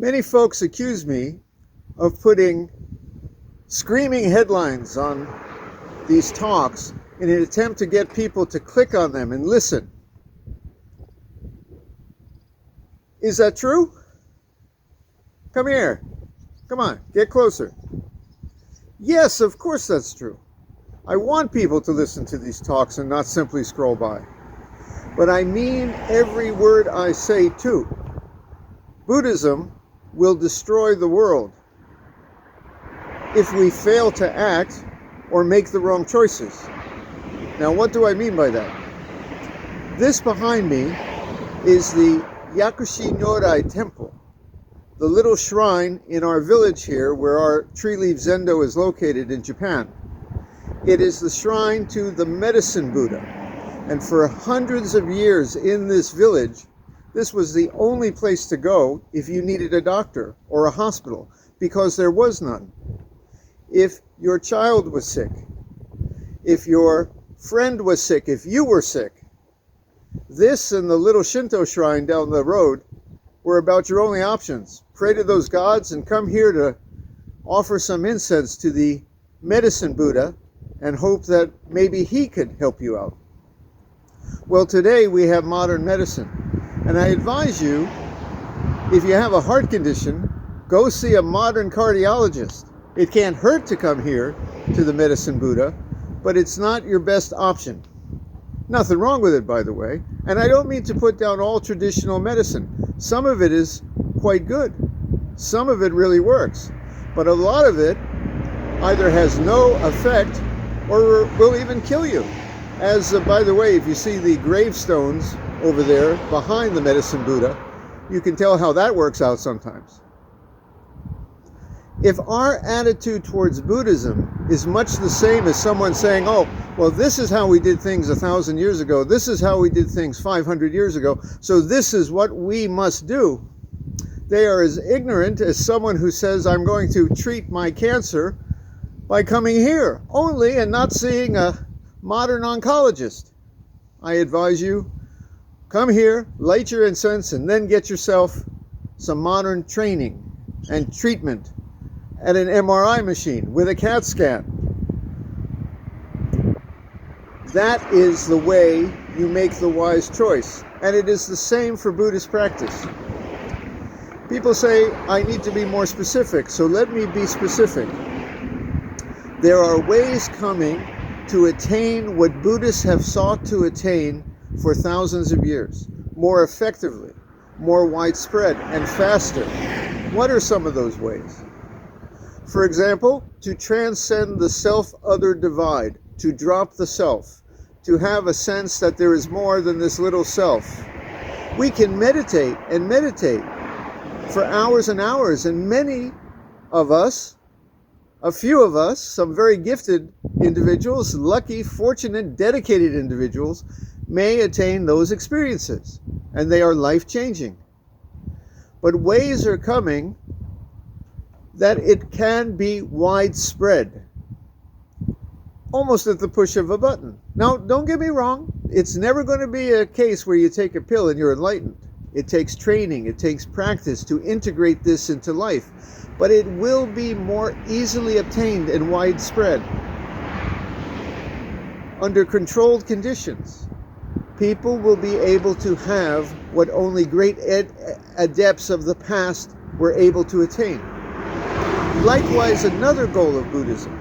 Many folks accuse me of putting screaming headlines on these talks in an attempt to get people to click on them and listen. Is that true? Come here. Come on, get closer. Yes, of course that's true. I want people to listen to these talks and not simply scroll by. But I mean every word I say too. Buddhism will destroy the world if we fail to act or make the wrong choices. Now, what do I mean by that? This behind me is the Yakushi Nyorai Temple, the little shrine in our village here where our tree leaf Zendo is located in Japan. It is the shrine to the medicine Buddha. And for hundreds of years in this village, this was the only place to go if you needed a doctor or a hospital, because there was none. If your child was sick, if your friend was sick, if you were sick, this and the little Shinto shrine down the road were about your only options. Pray to those gods and come here to offer some incense to the medicine Buddha and hope that maybe he could help you out. Well, today we have modern medicine. And I advise you, if you have a heart condition, go see a modern cardiologist. It can't hurt to come here to the medicine Buddha, but it's not your best option. Nothing wrong with it, by the way. And I don't mean to put down all traditional medicine. Some of it is quite good. Some of it really works. But a lot of it either has no effect or will even kill you. As, by the way, if you see the gravestones over there behind the medicine Buddha, you can tell how that works out sometimes. If our attitude towards Buddhism is much the same as someone saying, oh, well, this is how we did things 1,000 years ago, this is how we did things 500 years ago, so this is what we must do, they are as ignorant as someone who says, I'm going to treat my cancer by coming here only and not seeing a modern oncologist. I advise you, come here, light your incense, and then get yourself some modern training and treatment at an MRI machine with a CAT scan. That is the way you make the wise choice. And it is the same for Buddhist practice. People say, I need to be more specific, so let me be specific. There are ways coming to attain what Buddhists have sought to attain for thousands of years, more effectively, more widespread, and faster. What are some of those ways? For example, to transcend the self-other divide, to drop the self, to have a sense that there is more than this little self. We can meditate and meditate for hours and hours, and many of us, a few of us, some very gifted individuals, lucky, fortunate, dedicated individuals, may attain those experiences, and they are life-changing. But ways are coming that it can be widespread, almost at the push of a button. Now, don't get me wrong, it's never going to be a case where you take a pill and you're enlightened. It takes training, it takes practice to integrate this into life, but it will be more easily obtained and widespread under controlled conditions. People will be able to have what only great adepts of the past were able to attain. Likewise, another goal of Buddhism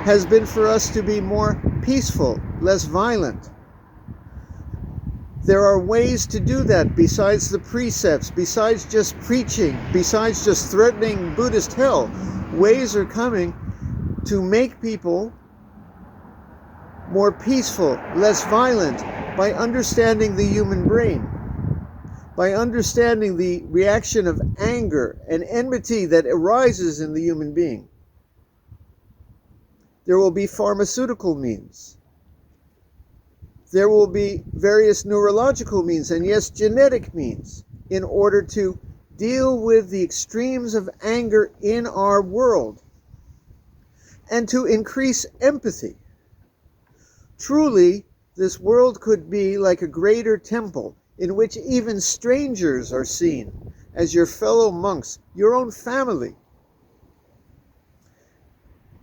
has been for us to be more peaceful, less violent. There are ways to do that besides the precepts, besides just preaching, besides just threatening Buddhist hell. Ways are coming to make people more peaceful, less violent, by understanding the human brain, by understanding the reaction of anger and enmity that arises in the human being. There will be pharmaceutical means. There will be various neurological means, and yes, genetic means, in order to deal with the extremes of anger in our world and to increase empathy. Truly, this world could be like a greater temple in which even strangers are seen as your fellow monks, your own family.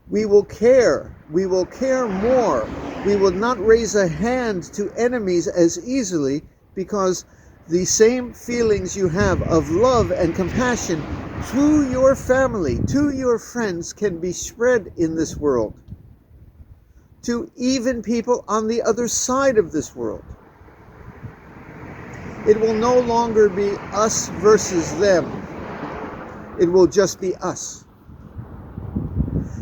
We will care. We will care more. We will not raise a hand to enemies as easily, because the same feelings you have of love and compassion to your family, to your friends, can be spread in this world, to even people on the other side of this world. It will no longer be us versus them. It will just be us.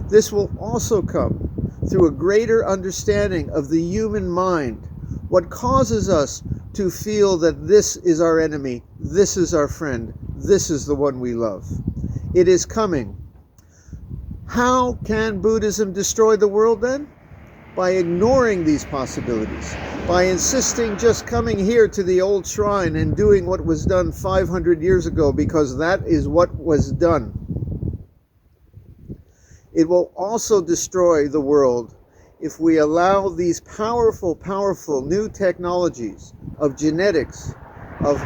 This will also come through a greater understanding of the human mind, what causes us to feel that this is our enemy, this is our friend, this is the one we love. It is coming. How can Buddhism destroy the world then? By ignoring these possibilities, by insisting just coming here to the old shrine and doing what was done 500 years ago, because that is what was done. It will also destroy the world if we allow these powerful, powerful new technologies of genetics, of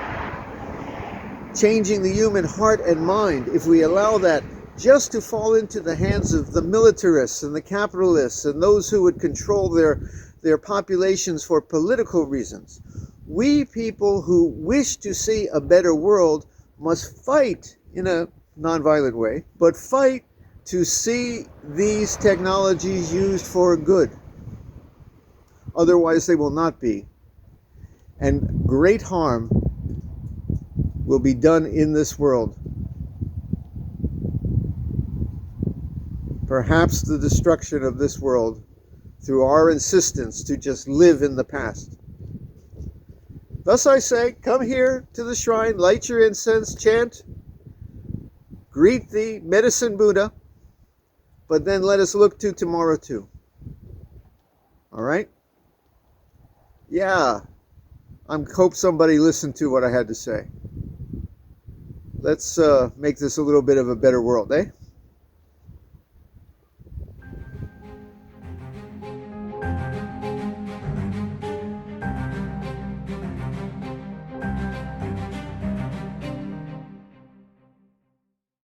changing the human heart and mind, if we allow that just to fall into the hands of the militarists and the capitalists and those who would control their populations for political reasons. We people who wish to see a better world must fight in a nonviolent way, but fight to see these technologies used for good. Otherwise they will not be. And great harm will be done in this world. Perhaps the destruction of this world through our insistence to just live in the past. Thus I say, come here to the shrine, light your incense, chant, greet the medicine Buddha, but then let us look to tomorrow too. All right? Yeah, I hope somebody listened to what I had to say. Let's make this a little bit of a better world, eh?